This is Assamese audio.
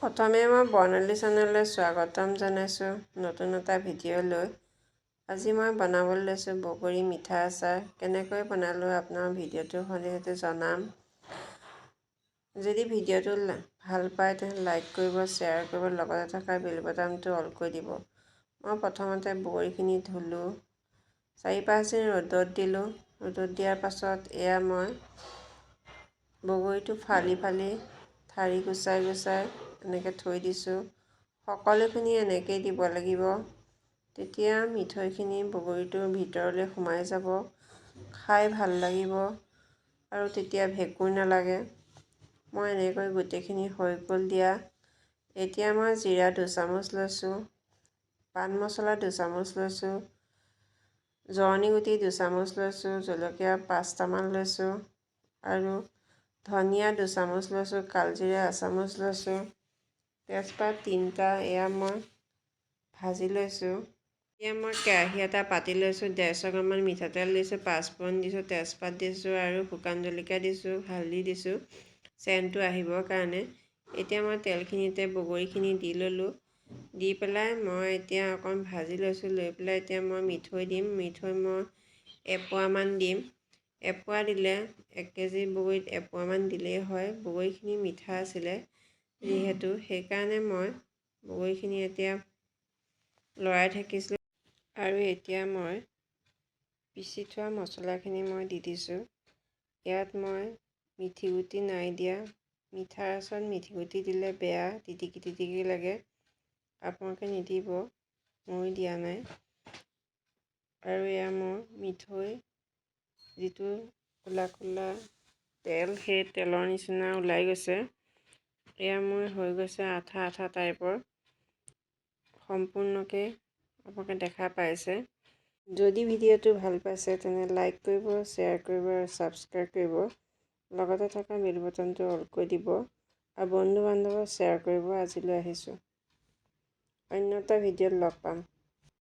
প্ৰথমে মই বৰ্ণালী চেনেললৈ স্বাগতম জনাইছোঁ নতুন এটা ভিডিঅ' লৈ। আজি মই বনাবলৈ লৈছোঁ বগৰী মিঠা আচাৰ। কেনেকৈ বনালোঁ আপোনাৰ ভিডিঅ'টোৰ সৈতে জনাম। যদি ভিডিঅ'টো ভাল পায় তেন্তে লাইক কৰিব, শ্বেয়াৰ কৰিব, লগতে থকা বেল বাটনটো অল কৰি দিব। মই প্ৰথমতে বগৰীখিনি ধুলোঁ, 4-5 দিন ৰ'দত দিলোঁ। ৰ'দত দিয়াৰ পাছত এয়া মই বগৰীটো ফালি ঠাৰি গুচাই এনেকৈ থৈ দিছোঁ। সকলোখিনি এনেকৈ দিব লাগিব, তেতিয়া মিঠৈখিনি বগৰীটোৰ ভিতৰলৈ সোমাই যাব, খাই ভাল লাগিব আৰু তেতিয়া ভেঁকুৰ নালাগে। মই এনেকৈ গোটেইখিনি হৈ গ'ল দিয়া। এতিয়া মই জিৰা 2 চামুচ লৈছোঁ, পান মছলা 2 চামুচ লৈছোঁ, জোৰণি গুটি 2 চামুচ লৈছোঁ, জলকীয়া 5টামান লৈছোঁ আৰু ধনিয়া 2 চামুচ লৈছোঁ, কালজিৰা এচামুচ লৈছোঁ, তেজপাত 3টা এয়া মই ভাজি লৈছোঁ। এতিয়া মই কেৰাহী এটা পাতি লৈছোঁ, 150 গ্ৰামমান মিঠাতেল দিছোঁ, 5 ফুৰণ দিছোঁ, তেজপাত দিছোঁ আৰু শুকান জলকীয়া দিছোঁ, হালধি দিছোঁ চেণ্টটো আহিবৰ কাৰণে। এতিয়া মই তেলখিনিতে বগৰীখিনি দি ল'লোঁ। দি পেলাই মই এতিয়া অকণ ভাজি লৈছোঁ। লৈ পেলাই এতিয়া মই মিঠৈ দিম। মিঠৈ মই এপোৱামান দিম। এপোৱা দিলে 1 কেজি বগৰীত এপোৱামান দিলেই হয়। বগৰীখিনি মিঠা আছিলে যিহেতু, সেইকাৰণে মই বগৰীখিনি এতিয়া লৰাই থাকিছিলোঁ। আৰু এতিয়া মই পিচি থোৱা মছলাখিনি মই দি দিছোঁ। ইয়াত মই মিঠি গুটি নাই দিয়া। মিঠাৰ আচাৰত মিঠি গুটি দিলে বেয়া, তিটিকি লাগে। আপোনালোকে নিদিব, ময়ো দিয়া নাই। আৰু এয়া মোৰ মিঠৈ যিটো ক'লা তেল, সেই তেলৰ নিচিনা ওলাই গৈছে। এয়া মোৰ হৈ গৈছে আঠা টাইপৰ। সম্পূৰ্ণকৈ আপোনালোকে দেখা পাইছে। যদি ভিডিঅ'টো ভাল পাইছে তেনে লাইক কৰিব, শ্বেয়াৰ কৰিব আৰু ছাবস্ক্ৰাইব কৰিব। লগতে থকা বেল বাটনটো অল কৰি দিব আৰু বন্ধু বান্ধৱক শ্বেয়াৰ কৰিব। আজিলৈ আহিছোঁ, অন্য এটা ভিডিঅ'ত লগ পাম।